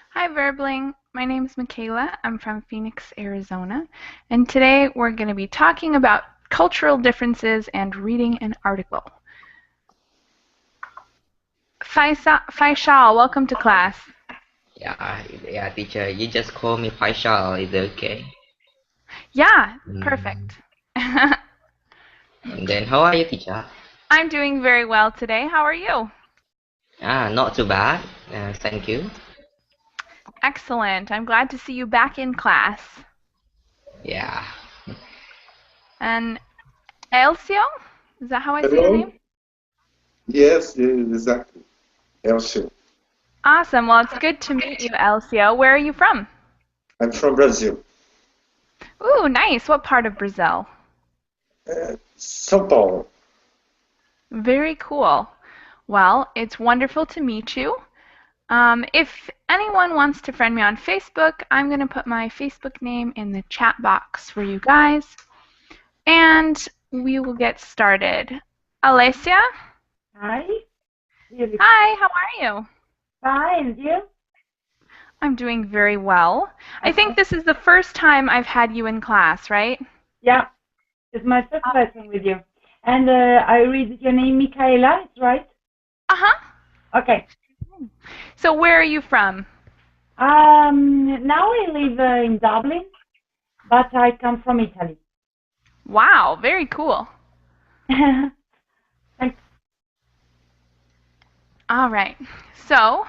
Hi, Verbling. My name is Michaela. I'm from Phoenix, Arizona, and today we're going to be talking about cultural differences and reading an article. Faisal, welcome to class. Yeah, teacher. You just call me Faisal. Is it okay? Yeah, Mm. perfect. And then, how are you, teacher? I'm doing very well today. How are you? Not too bad. Thank you. Excellent. I'm glad to see you back in class. Yeah. And Elcio, is that how I say your name? Hello? Yes, exactly. Elcio. Awesome. Well, it's good to meet you, Elcio. Where are you from? I'm from Brazil. Ooh, nice. What part of Brazil? São Paulo. Very cool. Well, it's wonderful to meet you. If anyone wants to friend me on Facebook, I'm going to put my Facebook name in the chat box for you guys. And we will get started. Alessia? Hi, beautiful. Hi, how are you? Fine, you? I'm doing very well. I think Okay. this is the first time I've had you in class, right? Yeah, it's my first lesson with you. And I read your name, Michaela, it's right? Uh-huh. Okay. So where are you from? Now I live in Dublin, but I come from Italy. Wow, very cool. Thanks. All right. So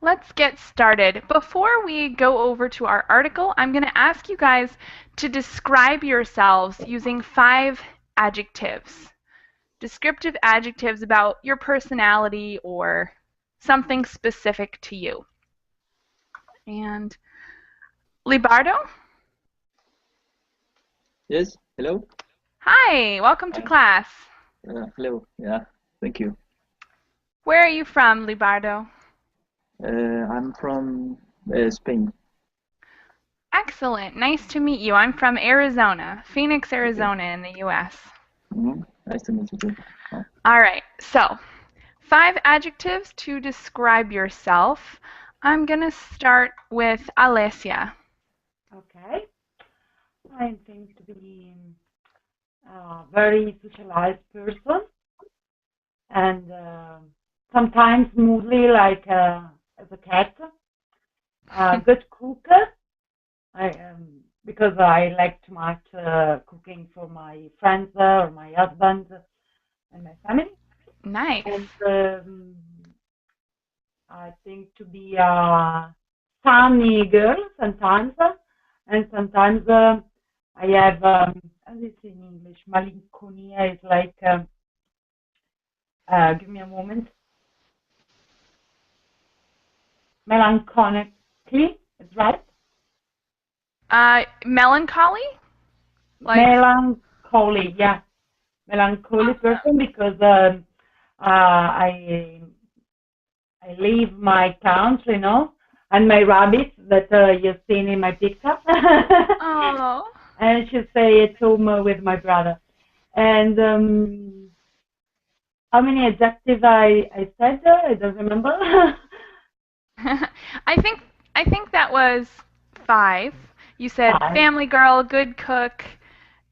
let's get started. Before we go over to our article, I'm going to ask you guys to describe yourselves using 5 adjectives. Descriptive adjectives about your personality or something specific to you. And Libardo? Yes, hello. Hi, welcome to class. Hello. Yeah, thank you. Where are you from, Libardo? I'm from Spain. Excellent. Nice to meet you. I'm from Arizona, Phoenix, Okay. Arizona in the US. Nice to meet you too. Oh. All right, so 5 adjectives to describe yourself. I'm going to start with Alessia. Okay. I think to be a very socialized person and sometimes moodily like as a cat. A good cooker. Because I like too much cooking for my friends or my husband and my family. Nice. And I think to be a funny girl sometimes, and sometimes I have, how do you say in English? Malinconia is like, give me a moment. Melancholy, is right? Melancholy? Like, Melancholy, yeah. Melancholy person because I leave my country, and my rabbit that you've seen in my picture. oh. And she stay at home with my brother. And how many adjectives I said? I don't remember. I think I think that was 5. You said Five. family girl, good cook.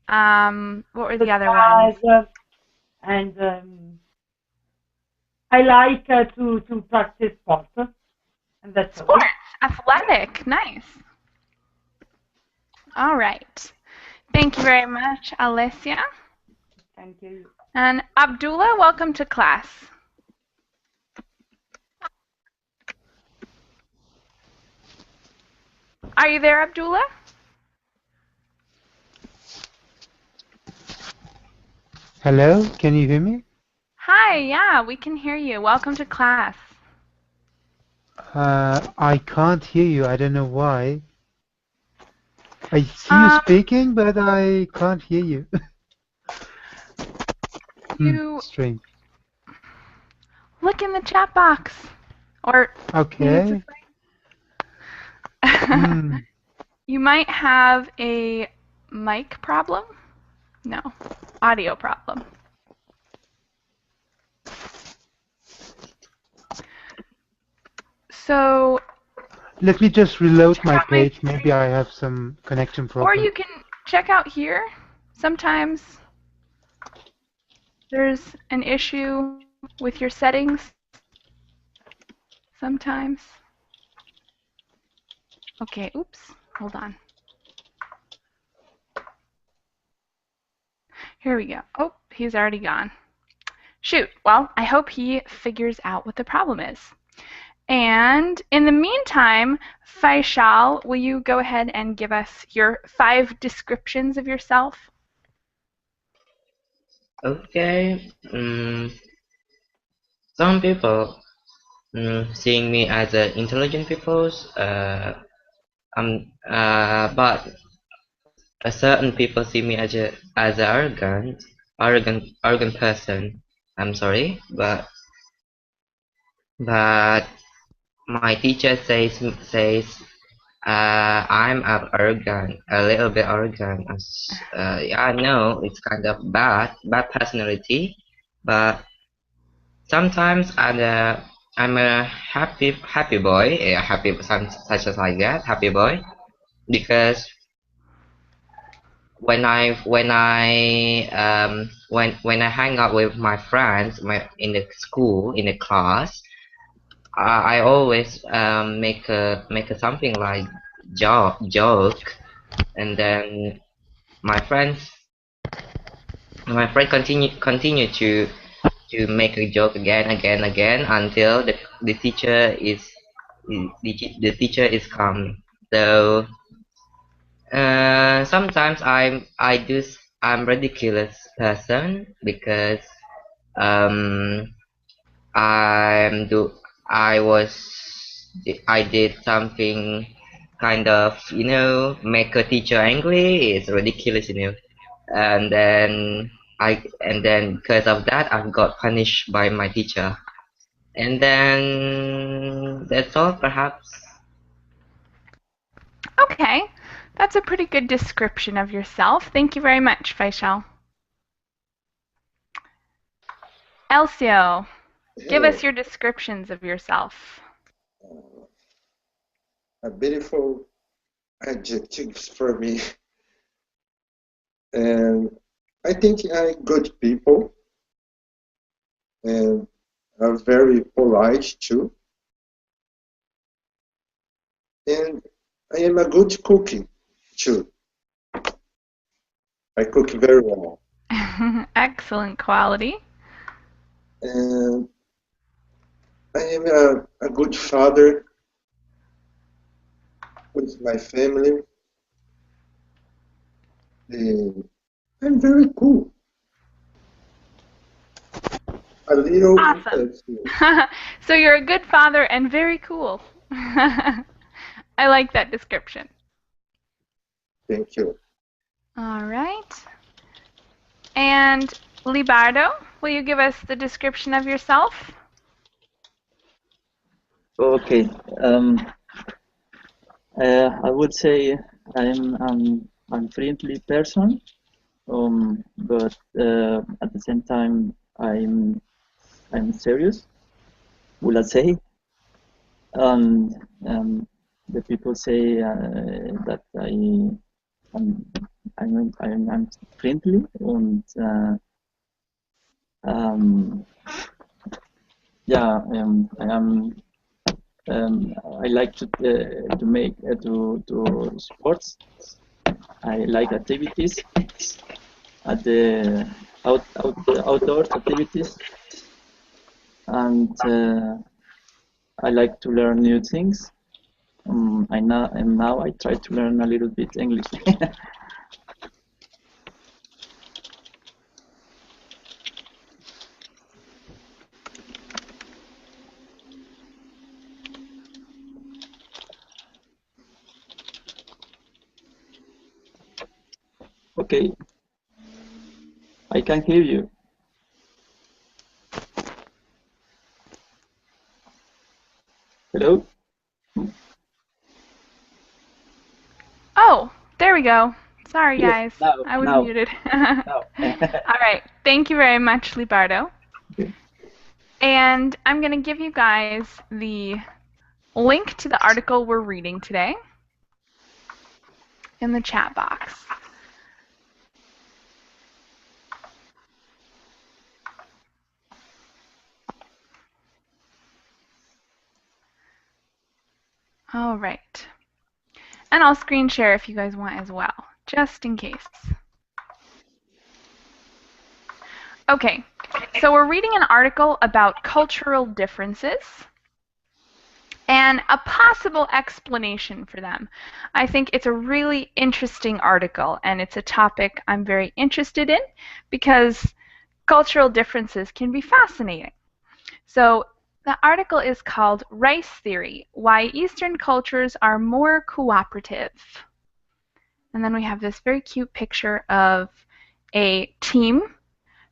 What were the other ones? Surprise. And I like to practice sport, and that's all. Sports, athletic. Nice. All right. Thank you very much, Alessia. Thank you. And Abdullah, welcome to class. Are you there, Abdullah? Hello, can you hear me? Hi, yeah, we can hear you. Welcome to class. I can't hear you. I don't know why. I see you Um, speaking, but I can't hear you. you Strange. look in the chat box. Or maybe it's this Okay. way. Hmm. You might have a mic problem? No, audio problem. So Let me just reload Check my out my page. Maybe I have some connection or problem. you can check out here. Sometimes there's an issue with your settings. Sometimes. Okay, oops. Hold on. Here we go. Oh, he's already gone. Shoot. Well, I hope he figures out what the problem is. And in the meantime, Faisal, will you go ahead and give us your 5 descriptions of yourself? Okay. Some people seeing me as a intelligent people, but a certain people see me as a arrogant person. I'm sorry, but my teacher says I'm a little bit arrogant. Yeah, I know it's kind of bad personality, but sometimes I'm a happy boy, happy such as like that, happy boy, because when I hang out with my friends, in the school in the class, I always make a something like joke, and then my friends my friend continue to make a joke again until the teacher the teacher is come. So sometimes I'm ridiculous person because um I'm do I was I did something kind of make a teacher angry. It's ridiculous, and then because of that I got punished by my teacher, and then that's all perhaps. Okay, that's a pretty good description of yourself. Thank you very much, Faisal. Elcio, give us Hello. your descriptions of yourself. A beautiful adjectives for me. And I think I good people and are very polite too. And I am a good cooking too. I cook very well. Excellent quality. And I am a good father with my family. And I'm very cool. A little Awesome. impulsive. So you're a good father and very cool. I like that description. Thank you. All right. And Libardo, will you give us the description of yourself? Okay. Um, I would say I'm friendly person. But at the same time, I'm serious. Will I say? And the people say that I'm I'm friendly and um, yeah, I am. I like to make to sports. I like activities at the outdoor activities, and I like to learn new things. Now I try to learn a little bit English. Okay, I can hear you. Hello? Oh, there we go. Sorry, Yes, guys. now, I was now, muted. now. All right. Thank you very much, Libardo. Okay. And I'm going to give you guys the link to the article we're reading today in the chat box. All right. And I'll screen share if you guys want as well, just in case. Okay, so we're reading an article about cultural differences and a possible explanation for them. I think it's a really interesting article, and it's a topic I'm very interested in because cultural differences can be fascinating. So the article is called Rice Theory: Why Eastern Cultures Are More Cooperative. And then we have this very cute picture of a team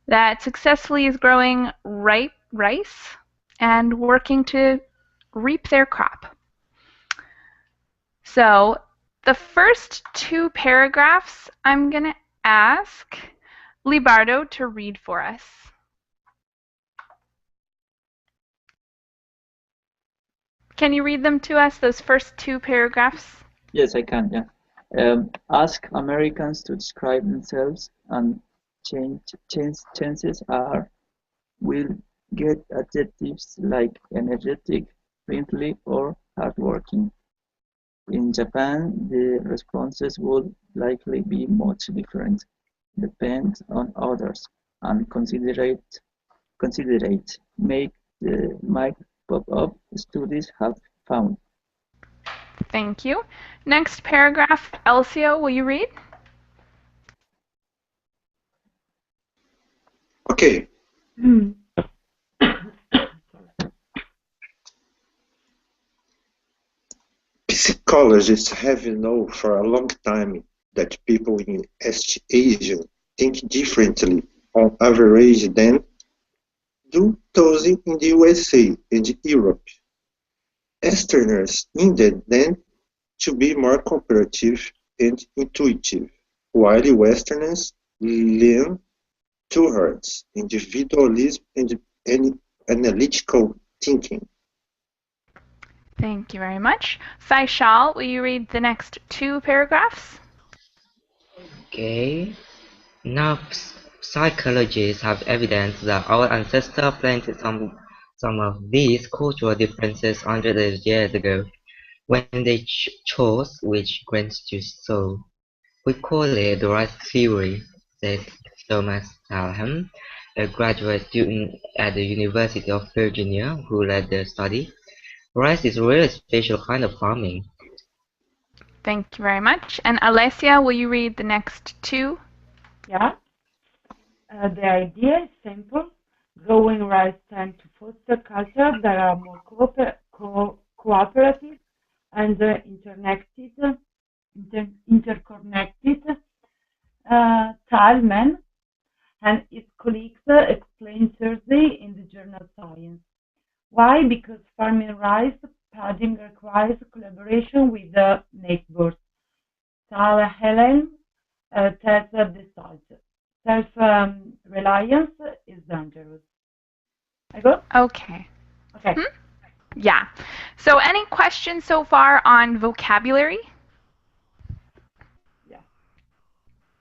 that successfully is growing ripe rice and working to reap their crop. So the first two paragraphs I'm going to ask Libardo to read for us. Can you read them to us, those first two paragraphs? Yes, I can, yeah. Ask Americans to describe themselves and chances are we'll get adjectives like energetic, friendly, or hardworking. In Japan, the responses would likely be much different, depend on others, and considerate might pop up studies have found. Thank you. Next paragraph, Elcio, will you read? Okay. Psychologists have known for a long time that people in East Asia think differently on average than do those in the USA and Europe. Easterners indeed tend to be more cooperative and intuitive, while Westerners lean towards individualism and analytical thinking. Thank you very much. Faisal, will you read the next two paragraphs? Okay. Now, psychologists have evidence that our ancestors planted some of these cultural differences hundreds of years ago when they chose which grains to sow. We call it the rice theory, says Thomas Talham, a graduate student at the University of Virginia who led the study. Rice is a really special kind of farming. Thank you very much. And Alessia, will you read the next two? Yeah. The idea is simple. Growing rice tends to foster cultures that are more cooperative and interconnected. Thalman and his colleagues explain Thursday in the journal Science. Why? Because farming rice paddying requires collaboration with the neighbors. Sarah Helen tells the site. Self-reliance is dangerous. I go? Okay. Okay. Yeah. So any questions so far on vocabulary? Yeah,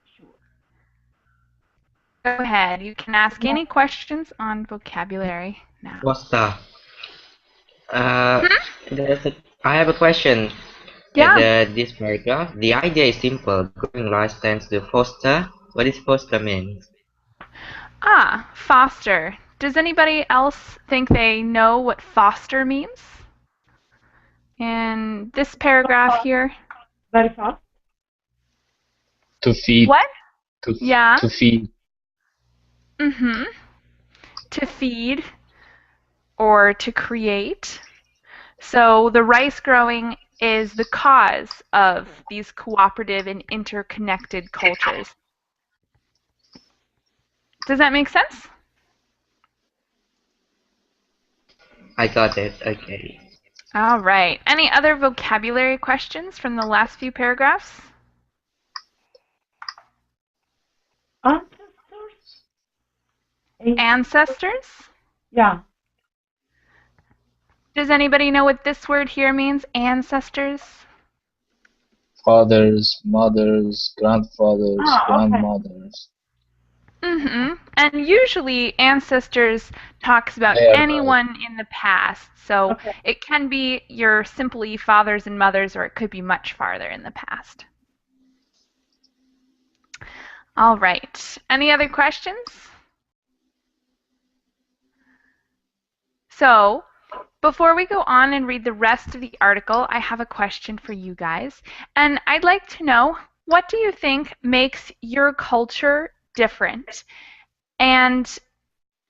sure. Go ahead. You can ask any questions on vocabulary now. Foster. Uh, I have a question. At Yeah. this paragraph, the idea is simple. Growing rice tends to foster. What does foster mean? Foster. Does anybody else think they know what foster means? In this paragraph here. Very fast. To feed, What? to, Yeah. to feed. Mm-hmm. To feed or to create. So the rice growing is the cause of these cooperative and interconnected cultures. Does that make sense? I got it. Okay. All right. Any other vocabulary questions from the last few paragraphs? Ancestors? Ancestors? Yeah. Does anybody know what this word here means? Ancestors? Fathers, mothers, grandfathers, Ah, okay. grandmothers. And usually ancestors talks about They are right. anyone in the past. So Okay. it can be your simply fathers and mothers, or it could be much farther in the past. All right. Any other questions? So before we go on and read the rest of the article, I have a question for you guys. And I'd like to know, what do you think makes your culture different? And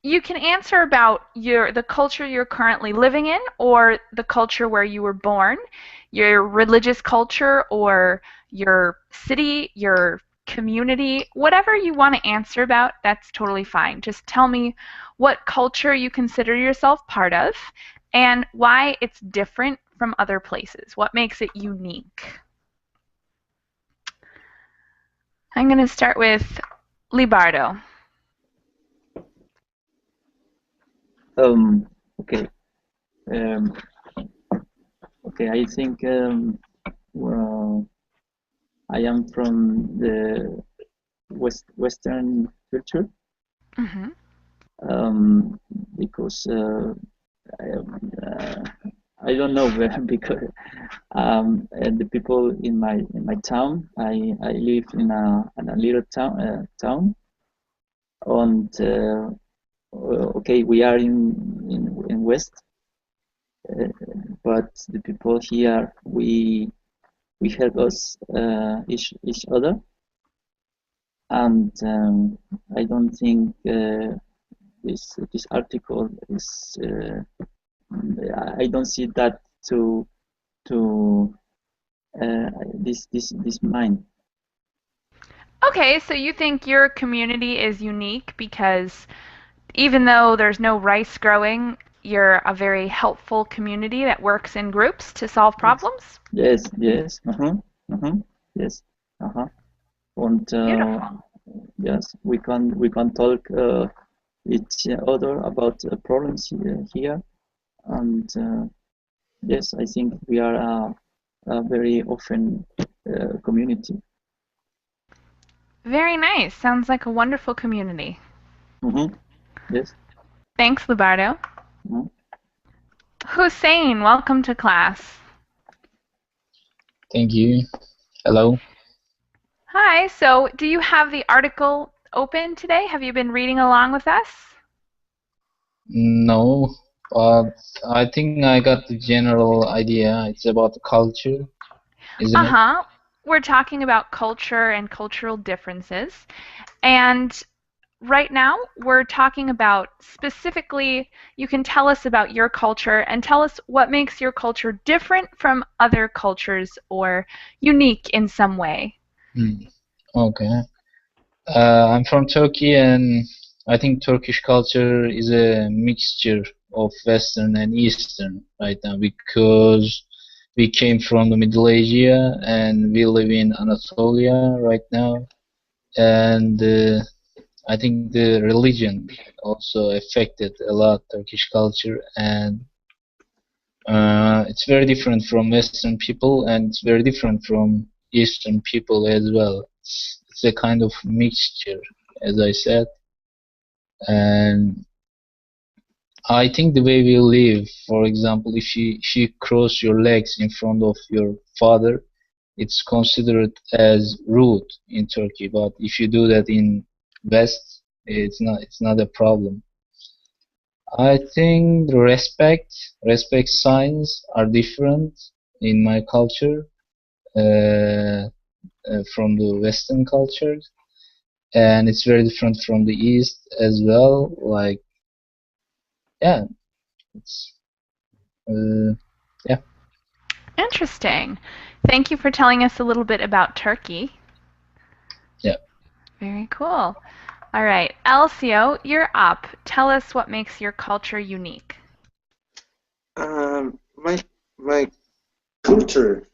you can answer about the culture you're currently living in, or the culture where you were born, your religious culture, or your city, your community, whatever you want to answer about, that's totally fine. Just tell me what culture you consider yourself part of and why it's different from other places. What makes it unique? I'm going to start with Libardo. Um, okay. Um, okay. I think well, I am from the Western culture. Mm-hmm. Um, because I, uh, I don't know because the people in my town, I live in a little town, and okay, we are in West, uh, but the people here we help us each other, and I don't think this article is. I don't see that to to this mind. Okay, so you think your community is unique because even though there's no rice growing, you're a very helpful community that works in groups to solve Yes, problems? yes, yes. Uh-huh. Yes. Uh-huh. And Beautiful. yes, we can talk each other about problems here, and yes, I think we are a very often community. Very nice. Sounds like a wonderful community. Mm-hmm. Yes. Thanks, Lubardo. Mm-hmm. Hussein, welcome to class. Thank you. Hello. Hi, so do you have the article open today? Have you been reading along with us? No, but I think I got the general idea. It's about the culture, isn't it? Uh-huh. We're talking about culture and cultural differences. And right now, we're talking about specifically, you can tell us about your culture and tell us what makes your culture different from other cultures or unique in some way. Hmm. Okay. I'm from Turkey, and I think Turkish culture is a mixture of Western and Eastern right now because we came from the Middle Asia and we live in Anatolia right now. And I think the religion also affected a lot Turkish culture, and it's very different from Western people, and it's very different from Eastern people as well. It's a kind of mixture, as I said, and I think the way we live, for example, if you cross your legs in front of your father, it's considered as rude in Turkey. But if you do that in West, it's not a problem. I think the respect signs are different in my culture from the Western cultures, and it's very different from the East as well. Like, yeah, it's uh, yeah. Interesting. Thank you for telling us a little bit about Turkey. Yeah. Very cool. All right, Alcio, you're up. Tell us what makes your culture unique. My my culture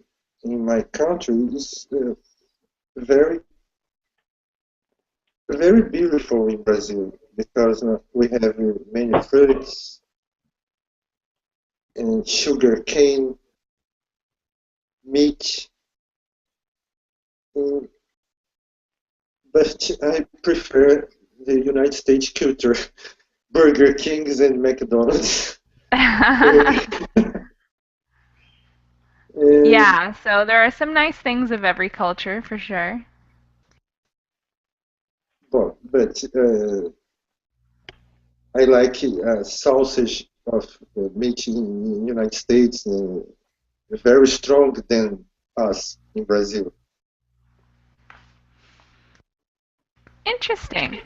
in my country is very very beautiful in Brazil because we have many fruits and sugar cane, meat. Mm, but I prefer the United States culture, Burger Kings and McDonald's. and Yeah, so there are some nice things of every culture for sure. but I like sausage of meat in United States, very strong than us in Brazil. Interesting.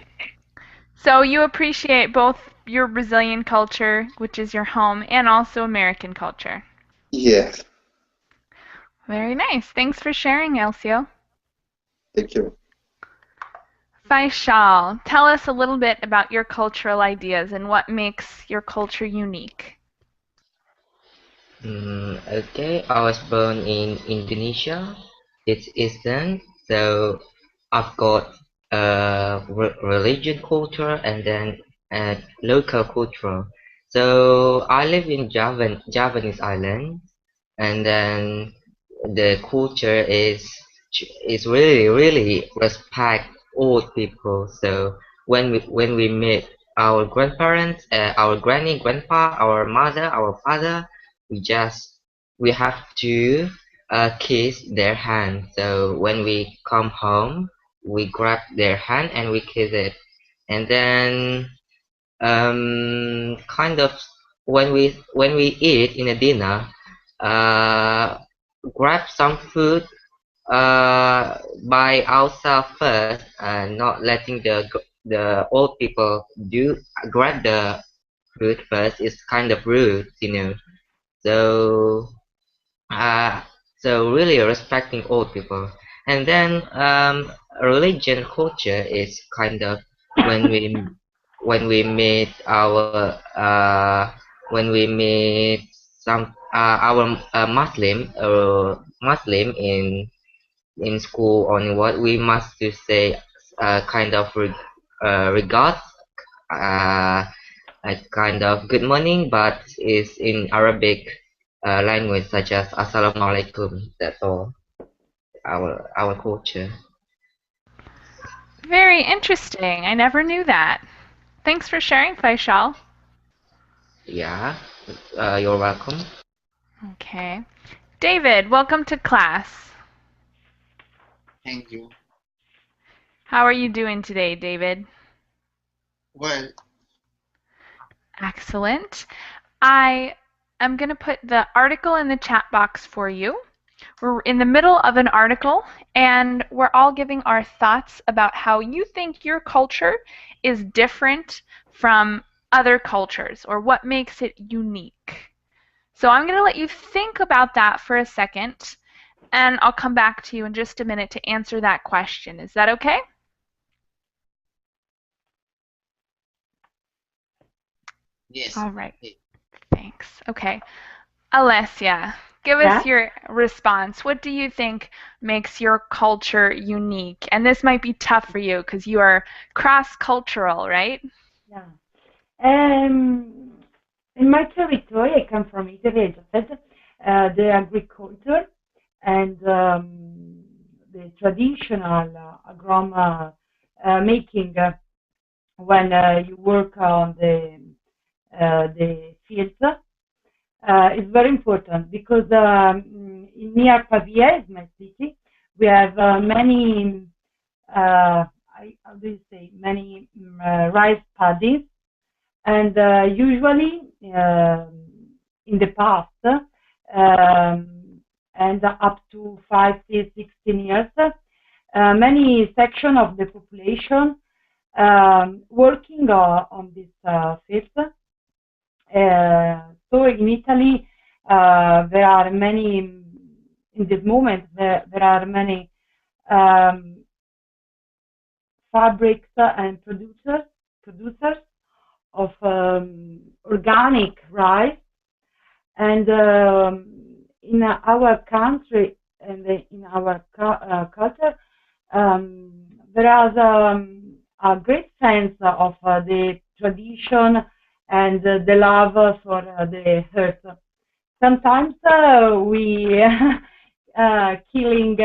So you appreciate both your Brazilian culture, which is your home, and also American culture. Yeah, Very nice. Thanks for sharing, Elcio. thank you. Faisal, tell us a little bit about your cultural ideas and what makes your culture unique. Okay, I was born in Indonesia. It's Eastern, so I've got religion culture and then local culture. So I live in Javanese island, and then the culture is really respect old people. So when we meet our grandparents, our granny, grandpa, our mother, our father, we just we have to kiss their hand. So when we come home, we grab their hand and we kiss it, and then kind of when we eat in a dinner, uh, grab some food by ourselves first, not letting the old people do grab the food first is kind of rude, So uh, so really respecting old people. And then religion culture is kind of when we when we meet our Muslim in school on what we must to say kind of regards, uh, a kind of good morning, but is in Arabic language such as Assalamualaikum. That's all. Our culture. Very interesting. I never knew that. Thanks for sharing, Faisal. Yeah. You're welcome. Okay. David, welcome to class. Thank you. How are you doing today, David? Well, Excellent. I am going to put the article in the chat box for you. We're in the middle of an article, and we're all giving our thoughts about how you think your culture is different from other cultures or what makes it unique. So I'm going to let you think about that for a second, and I'll come back to you in just a minute to answer that question. Is that okay? yes. All right. Thanks. Okay. Alessia, give Yeah. us your response. What do you think makes your culture unique? And this might be tough for you because you are cross-cultural, right? Yeah. Um, in my territory, I come from Italy, as I said, the agriculture and the traditional agrom making when you work on the fields is very important because in near Pavia is my city. We have many, how do you say, many rice paddies, and usually in the past, and up to 5 to 16 years, many section of the population working on this field. So in Italy, there are many, in this moment, there are many um, fabrics and producers of organic rice. And in our country and in our culture, there is a great sense of the tradition and the love for the earth. sometimes we killing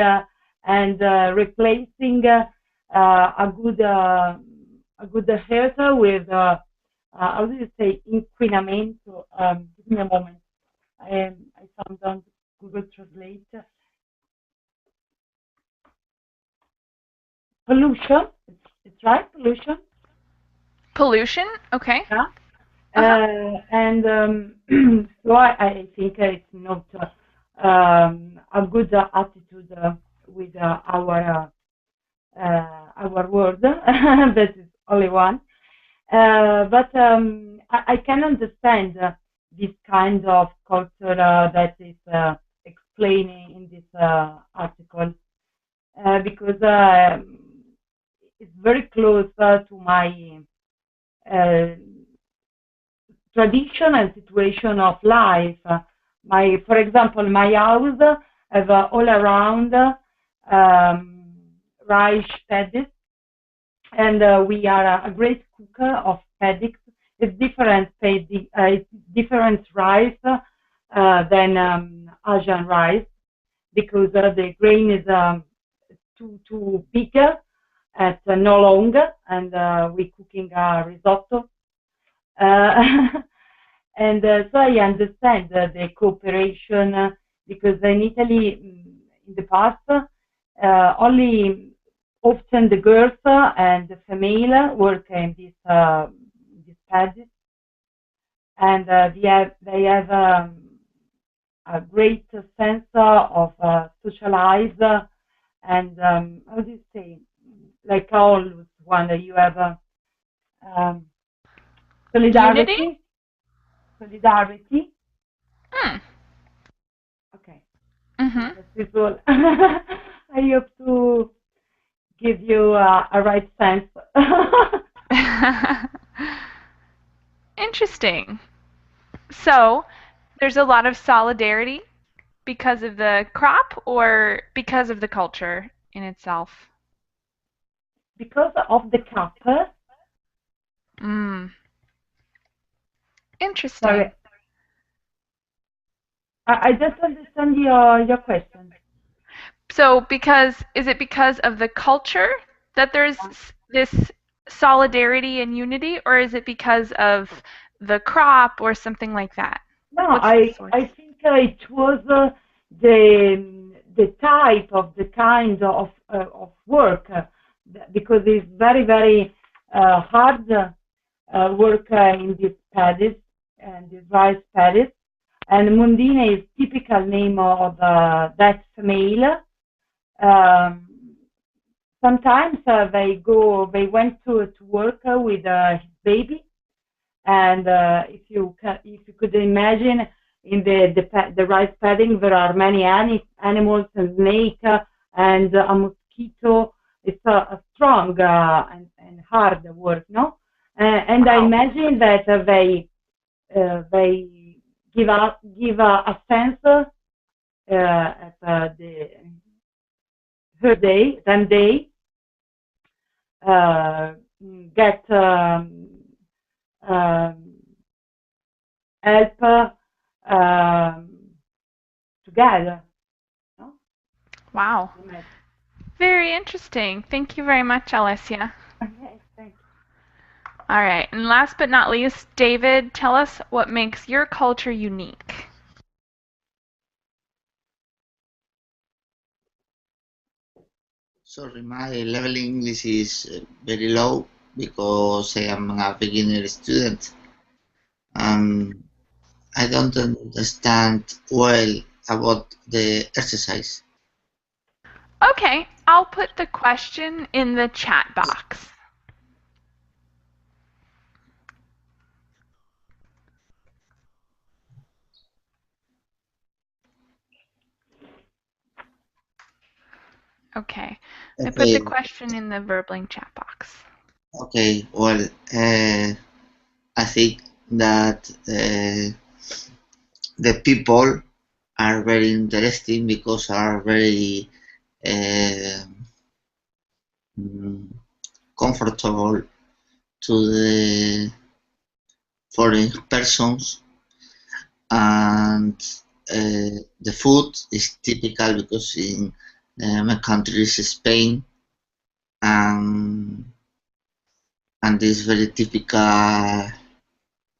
and replacing a good health with how do you say inquinamento? Give me a moment. I found on Google Translate. Pollution. It's right. Pollution. Pollution? Okay. Yeah. Uh-huh. And so I think it's not a good attitude with our world. That is only one. But I can understand this kind of culture that is explaining in this article because it's very close to my uh, tradition and situation of life. For example, my house have all around rice paddies, and we are a great cooker of paddocks. It's it's different rice than Asian rice because the grain is too bigger and no longer, and we cooking risotto. And so I understand the cooperation because in Italy, in the past, only often the girls and the female work in this pageant, and they have a great sense of socialize and how do you say, like always one you have um, Unity? solidarity, solidarity. Hmm. Okay, so Mm-hmm. that is all. I hope to give you a right sense. Interesting. So, there's a lot of solidarity because of the crop or because of the culture in itself? Because of the cup. Mm, Sorry, interesting. I just understand your question. So, is it because of the culture that there's this solidarity and unity, or is it because of the crop or something like that? No, What's the I source? think it was the type of the kind of work because it's very hard work in these paddies and these rice paddies. And Mundine is typical name of that female. Um, Sometimes they went to work with his baby, and if you could imagine in the rice paddy there are many animals and snake and a mosquito. It's a strong and hard work, no? And I Wow. imagine that they give a sense at the her day, them day, uh, get um, help together. No? Wow. Imagine. Very interesting. Thank you very much, Alessia. Okay, thank you. All right. And last but not least, David, tell us what makes your culture unique. Sorry, my level in English is very low because I am a beginner student. Um, I don't understand well about the exercise. Okay, I'll put the question in the chat box. Okay, I put the Okay, question in the Verbling chat box. okay. Well, I think that the people are very interesting because are very uh, mm, comfortable to the foreign persons, and the food is typical because in my country is Spain, and this very typical.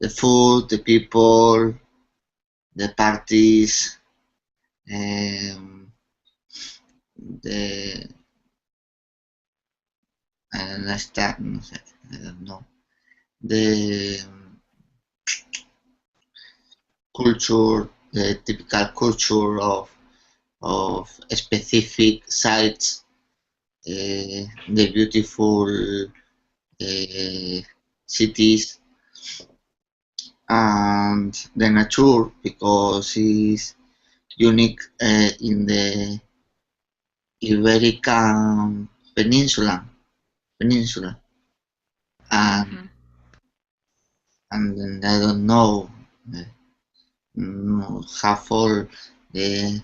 The food, the people, the parties, um, the I don't know, the culture, the typical culture of specific sites, the beautiful cities, and the nature because it's unique in the Iberican Peninsula, and Hmm. I don't know. uh, Have all the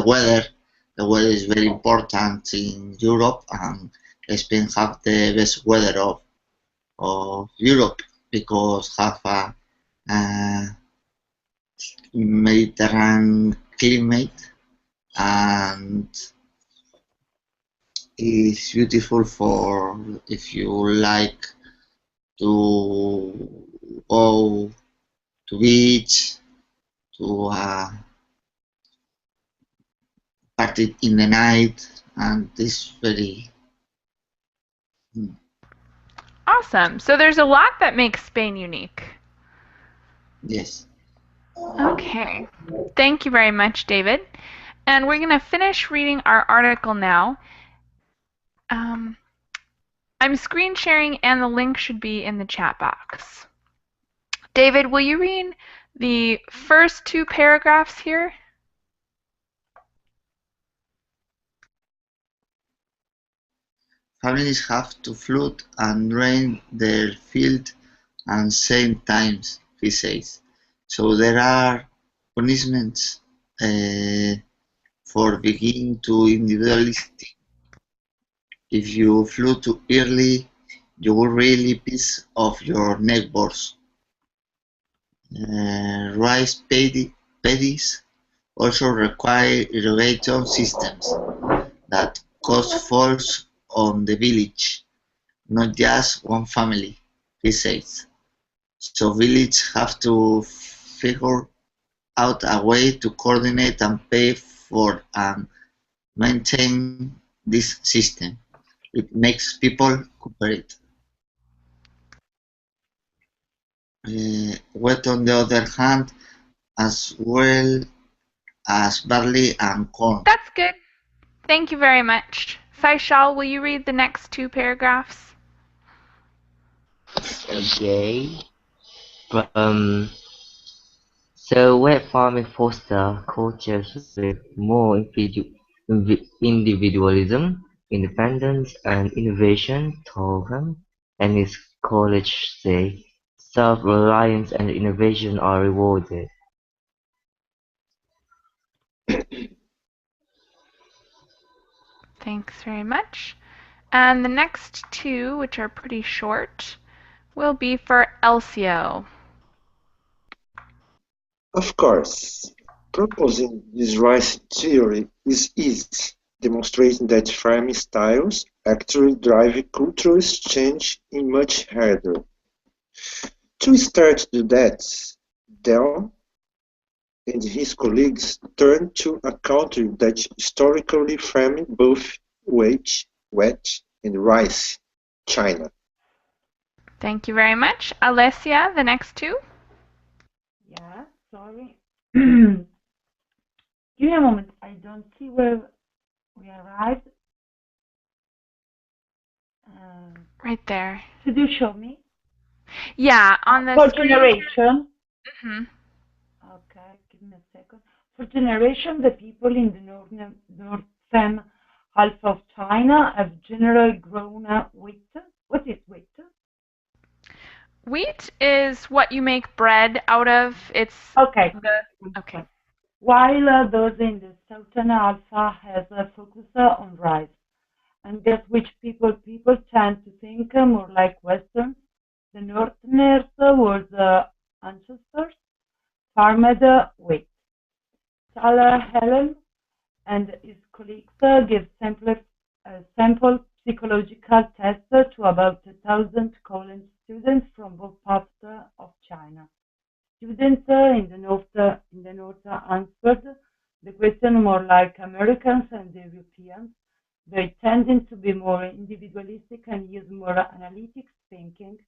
weather. The weather is very important in Europe, and Spain have the best weather of Europe because have a Mediterranean climate, and it's beautiful for if you like to go to beach, to party in the night, and this very Awesome. So there's a lot that makes Spain unique. yes. Okay. Thank you very much, David. And we're going to finish reading our article now. Um, I'm screen sharing, and the link should be in the chat box. David, will you read the first two paragraphs here? Families have to flood and drain their field at same times, he says. So there are punishments for being too individualistic. If you flood too early, you will really piss off your neighbors. Rice paddies also require irrigation systems that cost falls on the village, not just one family, he says. So villages have to figure out a way to coordinate and pay for and maintain this system. It makes people cooperate. Wheat, on the other hand, as well as barley and corn. That's good. Thank you very much. Faisal, will you read the next two paragraphs? Okay. Um, so wet farming fosters cultures with more individualism, independence, and innovation, Togan and his colleagues say. Self-reliance and innovation are rewarded. Thanks very much. And the next two, which are pretty short, will be for Elcio. Of course, proposing this rice theory is easy, demonstrating that farming styles actually drive cultural exchange is much harder. To start to do that, Dell and his colleagues turned to a country that historically farmed both wheat and rice, China. Thank you very much. Alessia, the next two. Yeah, sorry. Give me a moment. I don't see where we arrived. Right there. Could you show me? Yeah, on the For screen. generation. Mhm. Okay, give me a second. For generation, the people in the northern half of China have generally grown wheat. What is wheat? Wheat is what you make bread out of. It's Okay. the okay. While those in the southern alpha has a focus on rice, and guess which people tend to think more like Western. The Northerners was ancestors farmed wheat. Helen and his colleagues give sample psychological tests to about 1,000 college students from both parts of China. Students in the north answered the question more like Americans and Europeans. They tended to be more individualistic and use more analytic thinking.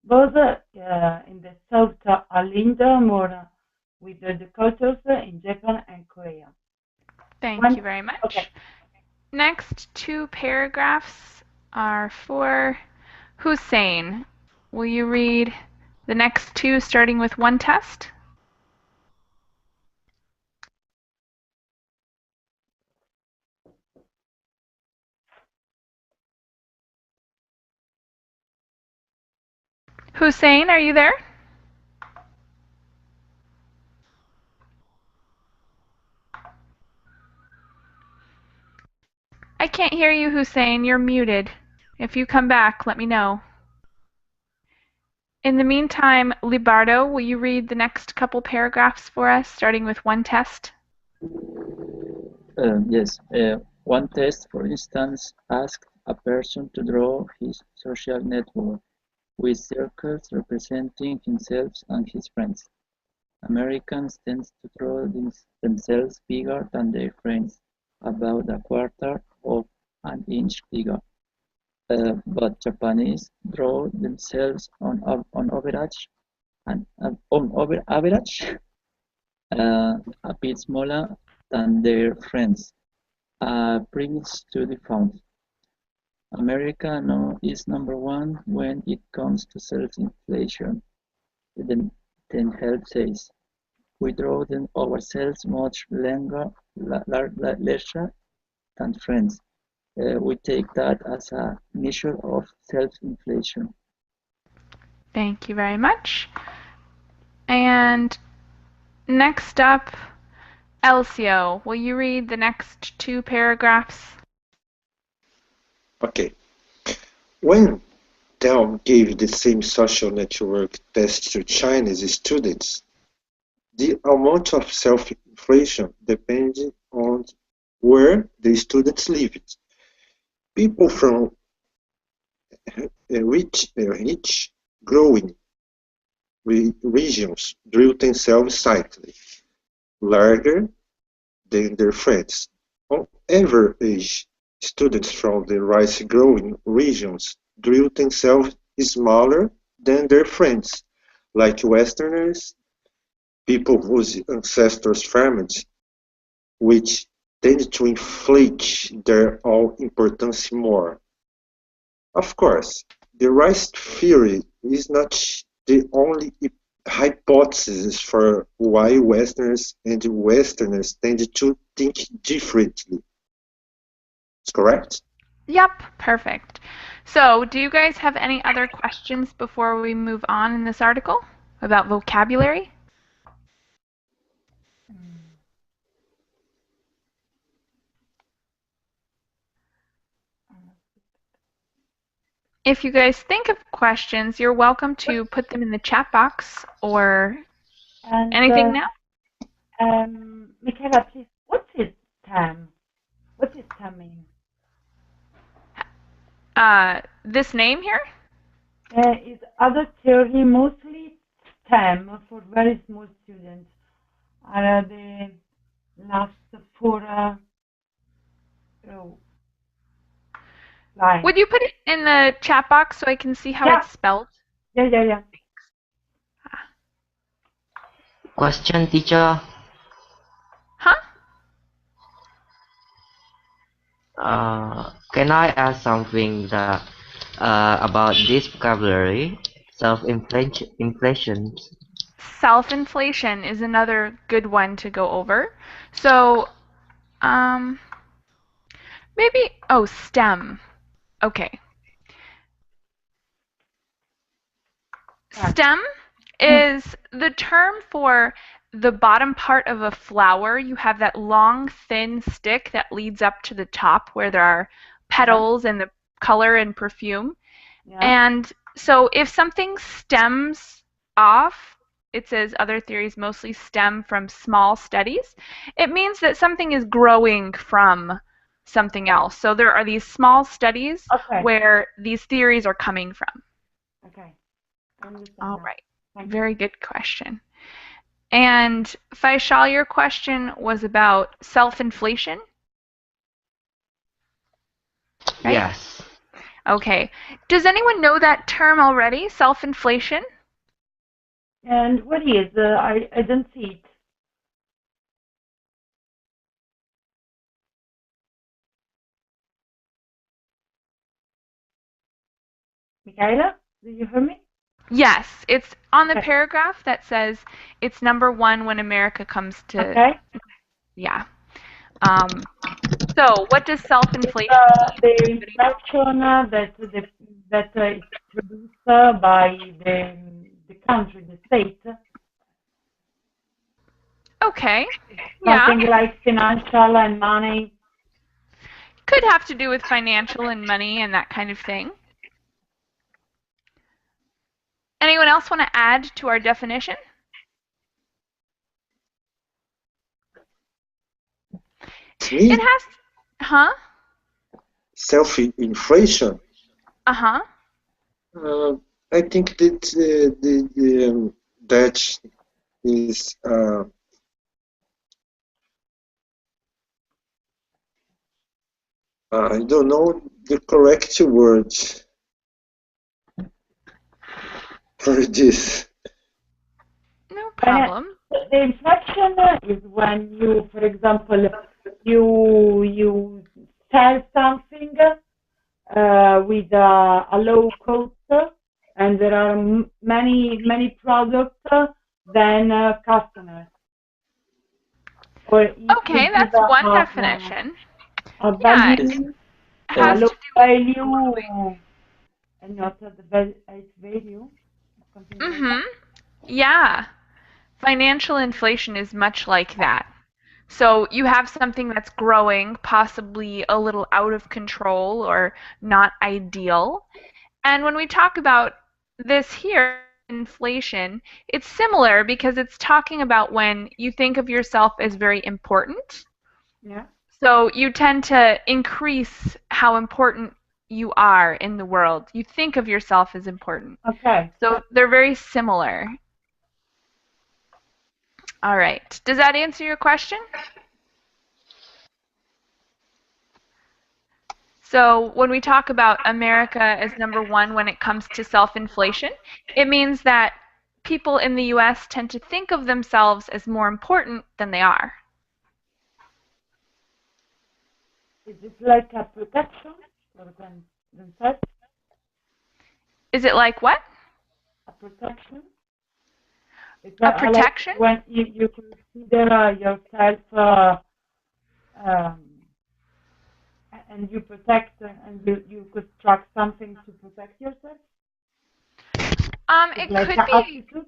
Both in the south are linked more with the cultures in Japan and Korea. Thank you very Okay. much. Next two paragraphs are for Hussein. Will you read the next two starting with one test? Hussein, are you there? I can't hear you, Hussein. You're muted. If you come back, let me know. In the meantime, Libardo, will you read the next couple paragraphs for us, starting with one test? Yes. One test, for instance, asked a person to draw his social network with circles representing himself and his friends. Americans tend to draw themselves bigger than their friends, about a quarter of an inch bigger. But Japanese draw themselves on average a bit smaller than their friends. A previous study found America is number one when it comes to self-inflation. Then Help says, we draw them ourselves much larger than friends. We take that as a measure of self-inflation. Thank you very much. And next up, Elcio, will you read the next two paragraphs? Okay. When Dell gave the same social network test to Chinese students, the amount of self-inflation depended on where the students lived. People from rich growing regions drew themselves slightly larger than their friends. On average, students from the rice-growing regions drew themselves smaller than their friends, like Westerners, people whose ancestors farmed, which tend to inflate their all-importance more. Of course, the rice theory is not the only hypothesis for why Westerners tend to think differently. Is correct? Yep, perfect. So, do you guys have any other questions before we move on in this article about vocabulary? If you guys think of questions, you're welcome to put them in the chat box or And anything now. Michaela, please, what is TAM? What is TAM mean? This name here? Is other theory mostly TAM for very small students? Are the last four oh, lines? Would you put it in the chat box so I can see how Yeah. it's spelled? Yeah. Question, teacher. Huh? Can I ask something about this vocabulary? Self-inflation. Self-inflation is another good one to go over. So, maybe, oh, STEM. Okay. Stem is the term for the bottom part of a flower. You have that long, thin stick that leads up to the top where there are petals and the color and perfume. Yeah. And so if something stems off, it says other theories mostly stem from small studies. It means that something is growing from something else. So there are these small studies Okay. where these theories are coming from. Okay. I understand All now. right. Thank you. Very good question. And Faisal, your question was about self-inflation, right? Yes. Okay. Does anyone know that term already, self-inflation? And what is? I don't see it. Michaela, do you hear me? Yes, it's on the Okay. paragraph that says it's number one when America comes to, Okay. yeah. Um, so what does It's self-inflation mean? the Anybody know? inflation that is produced by the country, the state, Okay, yeah. something like financial and money. Could have to do with financial and money and that kind of thing. Anyone else want to add to our definition? To It me, has, huh? self-inflation. Uh-huh. Uh, I think that that is I don't know the correct words for this. No When problem. the inflation is when you, for example, you sell something with a low cost, and there are many products than customers, or you Okay, give that's one definition. a Yeah, it value, a has Yes. low to do value, and not the value, something with. like that. Yeah. Financial inflation is much like that. So you have something that's growing, possibly a little out of control or not ideal. And when we talk about this here, inflation, it's similar because it's talking about when you think of yourself as very important. Yeah. So you tend to increase how important you are in the world. You think of yourself as important. Okay. So they're very similar. All right. Does that answer your question? So when we talk about America as number one when it comes to self-inflation, it means that people in the US tend to think of themselves as more important than they are. Is it like a protection for themselves? Is it like what? A protection? It's A like protection? when you consider yourself um, and you protect and you construct something to protect yourself. It's It like could an be, attitude.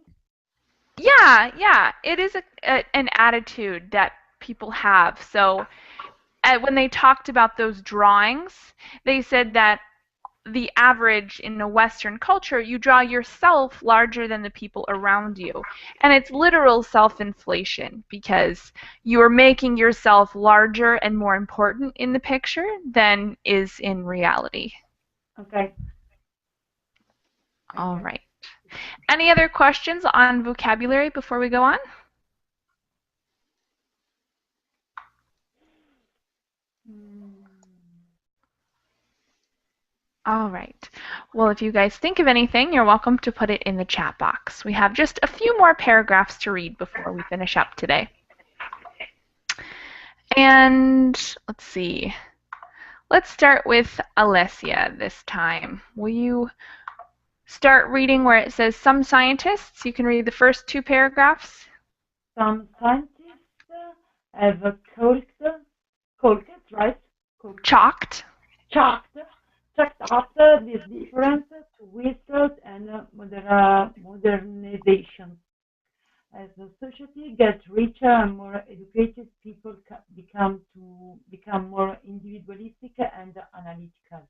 yeah. It is an attitude that people have. So when they talked about those drawings, they said that the average in a Western culture, you draw yourself larger than the people around you. And it's literal self-inflation because you're making yourself larger and more important in the picture than is in reality. Okay. All Okay. right. Any other questions on vocabulary before we go on? Mm. All right. Well, if you guys think of anything, you're welcome to put it in the chat box. We have just a few more paragraphs to read before we finish up today. And let's see. Let's start with Alessia this time. Will you start reading where it says some scientists? You can read the first two paragraphs. Some scientists have chalked, right? Chalked, Chalked. chalked, checked out this difference to research and modernization. As the society gets richer and more educated, people become more individualistic and analytical.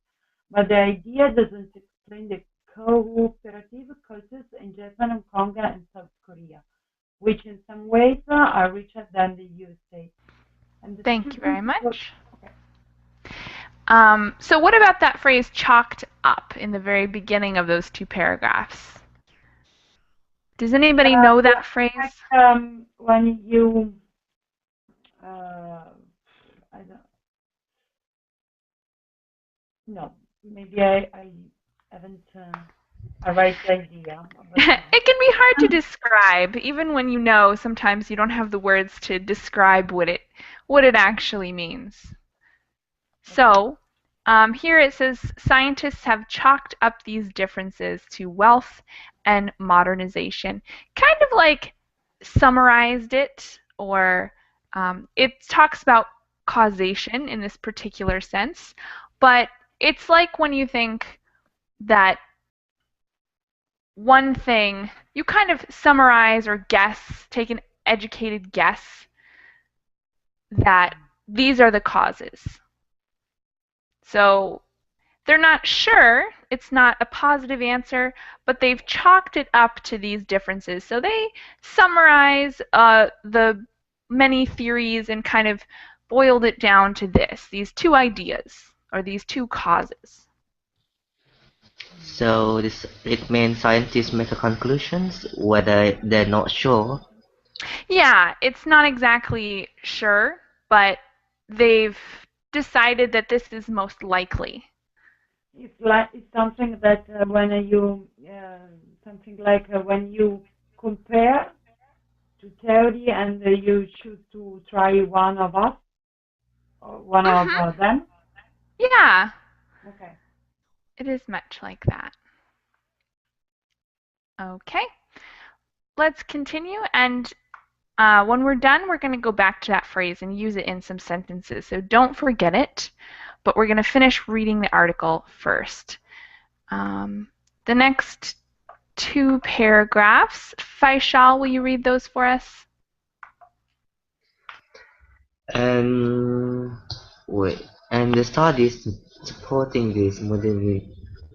But the idea doesn't explain the cooperative cultures in Japan, Hong Kong, and South Korea. ways are richer than the usage. And the Thank you very students will, much. okay. So what about that phrase chalked up in the very beginning of those two paragraphs? Does anybody know that phrase? When you, I don't, no, maybe I haven't a right idea. But, It can be hard to describe, even when you know. Sometimes you don't have the words to describe what it actually means. So here it says scientists have chalked up these differences to wealth and modernization, kind of like summarized it, or it talks about causation in this particular sense, but it's like when you think that one thing, you kind of summarize or guess, take an educated guess that these are the causes. So they're not sure, it's not a positive answer, but they've chalked it up to these differences. So they summarize the many theories and kind of boiled it down to these two ideas, or these two causes. So it means scientists make a conclusions whether they're not sure. Yeah, it's not exactly sure, but they've decided that this is most likely. it's something that when you something like when you compare to theory and you choose to try one of us or one of Mm-hmm. them. Yeah, Okay. it is much like that. Okay, let's continue. And when we're done, we're going to go back to that phrase and use it in some sentences. So don't forget it, but we're going to finish reading the article first. The next two paragraphs, Faisal, will you read those for us? And wait, and the studies supporting this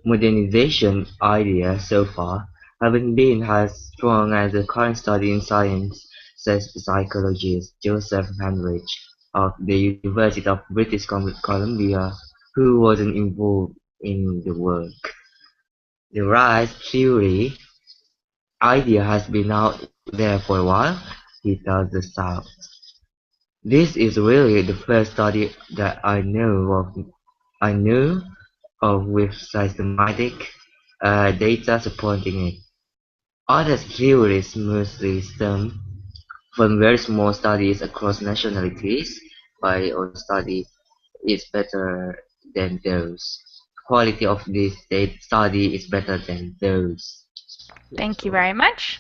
modernization idea so far haven't been as strong as the current study in science, says the psychologist Joseph Henrich of the University of British Columbia, who wasn't involved in the work. The rise theory idea has been out there for a while, he tells the South. This is really the first study that I know of with systematic data supporting it. Other theories mostly stem from very small studies across nationalities, but our study is better than those. Quality of this study is better than those. Thank you very much.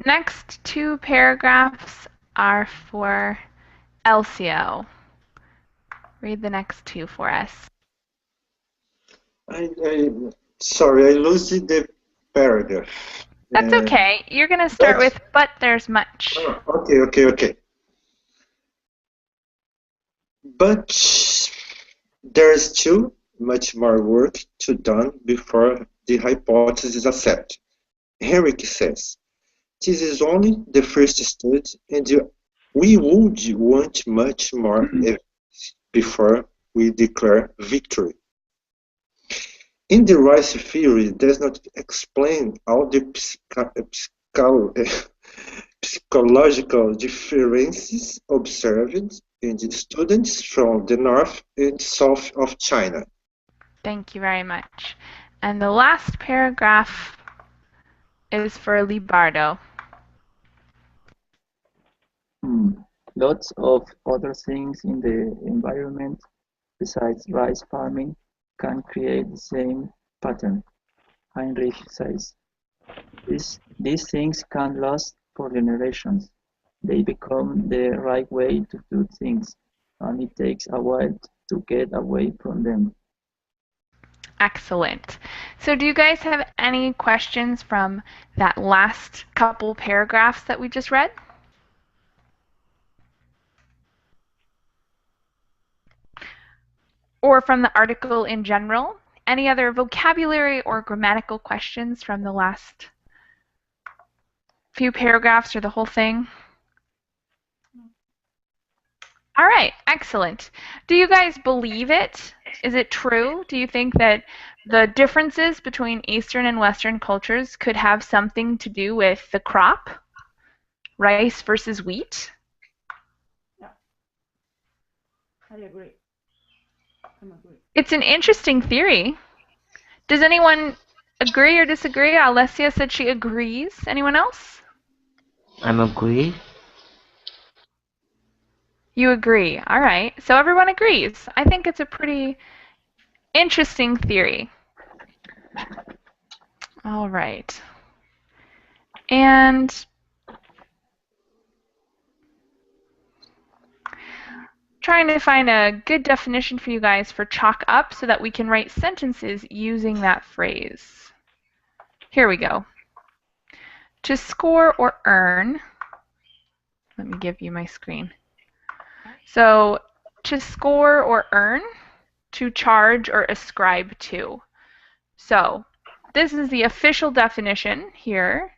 Next two paragraphs are for Elcio. Read the next two for us. I sorry, I lost the paragraph. That's Uh, okay. You're going to start but with, but there's much. okay. But there's still much more work to done before the hypothesis is accepted. Henrik says, this is only the first stage, and we would want much more evidence before we declare victory. In the rice theory does not explain all the psychological differences observed in the students from the north and south of China. Thank you very much. And the last paragraph is for Libardo. Lots of other things in the environment besides rice farming can create the same pattern, Heinrich says. These things can last for generations. They become the right way to do things, and it takes a while to get away from them. Excellent. So do you guys have any questions from that last couple paragraphs that we just read? Or from the article in general? Any other vocabulary or grammatical questions from the last few paragraphs or the whole thing? All right, excellent. Do you guys believe it? Is it true? Do you think that the differences between Eastern and Western cultures could have something to do with the crop, rice versus wheat? Yeah, I agree. I agree. It's an interesting theory. Does anyone agree or disagree? Alessia said she agrees. Anyone else? I'm agree. You agree. All right. So everyone agrees. I think it's a pretty interesting theory. All right. And trying to find a good definition for you guys for chalk up so that we can write sentences using that phrase. Here we go. To score or earn. Let me give you my screen. So to score or earn, to charge or ascribe to. So this is the official definition here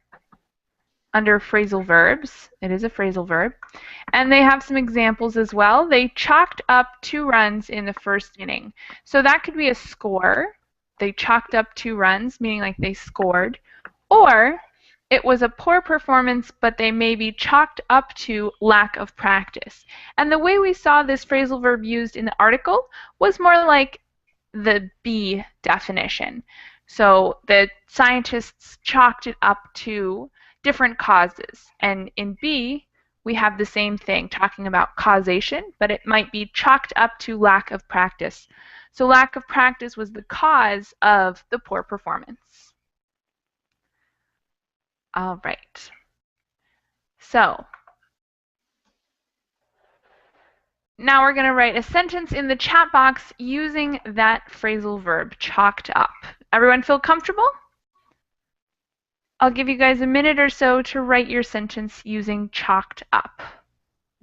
under phrasal verbs. It is a phrasal verb. And they have some examples as well. They chalked up 2 runs in the first inning. So that could be a score. They chalked up 2 runs, meaning like they scored. Or it was a poor performance, but they maybe chalked up to lack of practice. And the way we saw this phrasal verb used in the article was more like the B definition. So the scientists chalked it up to different causes. And in B, we have the same thing, talking about causation, but it might be chalked up to lack of practice. So lack of practice was the cause of the poor performance. All right. So now we're going to write a sentence in the chat box using that phrasal verb, chalked up. Everyone feel comfortable? I'll give you guys a minute or so to write your sentence using chalked up.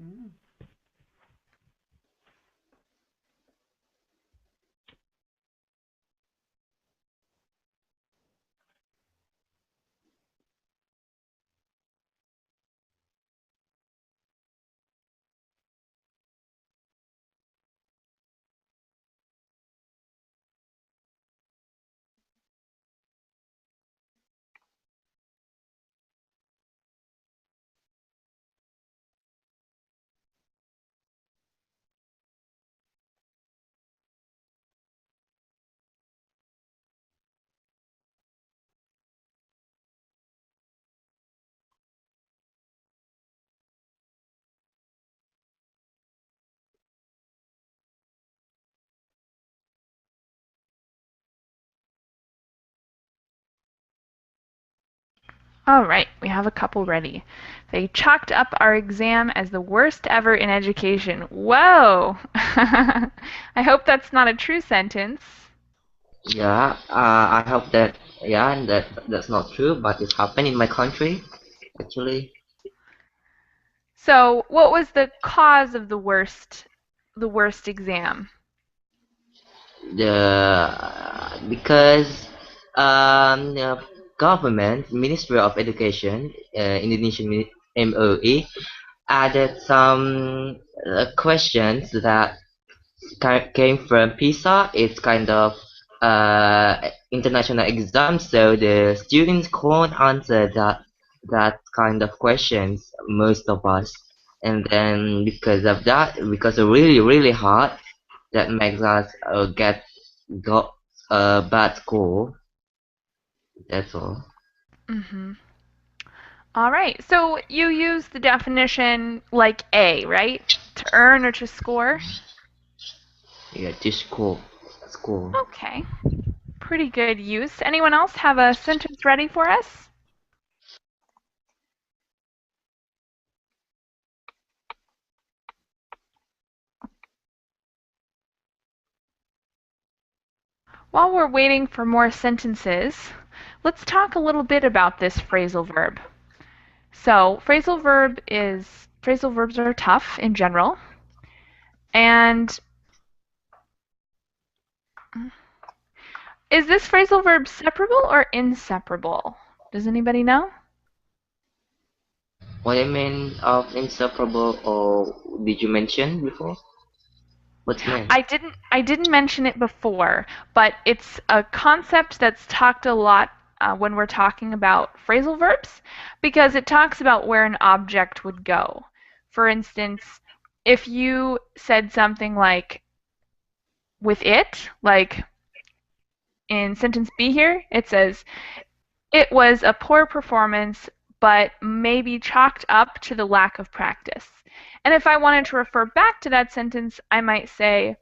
Mm. All right, we have a couple ready. They chalked up our exam as the worst ever in education. Whoa! I hope that's not a true sentence. Yeah, I hope that yeah that's not true, but it's happened in my country actually. So, what was the cause of the worst exam? Because the government Ministry of Education, Indonesian MOE, added some questions that came from PISA. It's kind of international exam, so the students can't answer that kind of questions, most of us. And then because of that, because it's really hard, that makes us got a bad score. That's all. Mm-hmm. All right, so you use the definition like A, right? To earn or to score? Yeah, to score. Okay, pretty good use. Anyone else have a sentence ready for us? While we're waiting for more sentences, let's talk a little bit about this phrasal verb. So, phrasal verbs are tough in general. And is this phrasal verb separable or inseparable? Does anybody know? What I mean of inseparable, or did you mention before? What's meant? I didn't mention it before, but it's a concept that's talked a lot when we're talking about phrasal verbs because it talks about where an object would go. For instance, if you said something like with it, like in sentence B here, it says, it was a poor performance, but maybe chalked up to the lack of practice. And if I wanted to refer back to that sentence, I might say,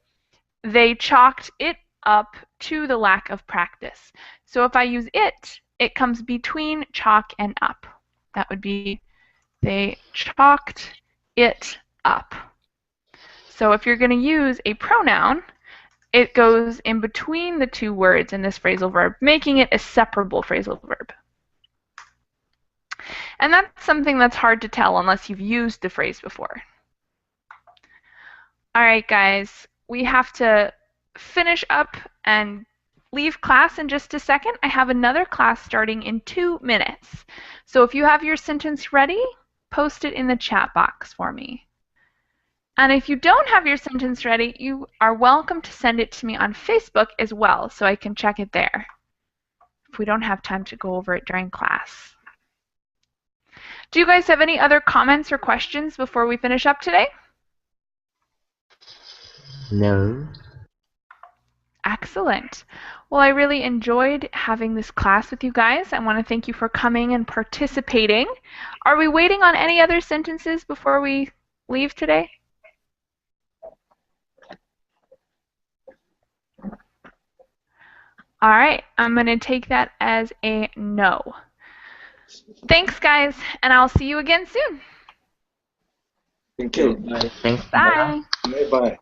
they chalked it up to the lack of practice. So if I use it, it comes between chalk and up. That would be, they chalked it up. So if you're going to use a pronoun, it goes in between the two words in this phrasal verb, making it a separable phrasal verb. And that's something that's hard to tell unless you've used the phrase before. All right, guys, we have to finish up and leave class in just a second. I have another class starting in 2 minutes. So if you have your sentence ready, post it in the chat box for me. And if you don't have your sentence ready, you are welcome to send it to me on Facebook as well, so I can check it there if we don't have time to go over it during class. Do you guys have any other comments or questions before we finish up today? No. Excellent. Well, I really enjoyed having this class with you guys. I want to thank you for coming and participating. Are we waiting on any other sentences before we leave today? All right, I'm going to take that as a no. Thanks, guys, and I'll see you again soon. Thank Okay, you. bye. Thanks. Bye. Bye bye.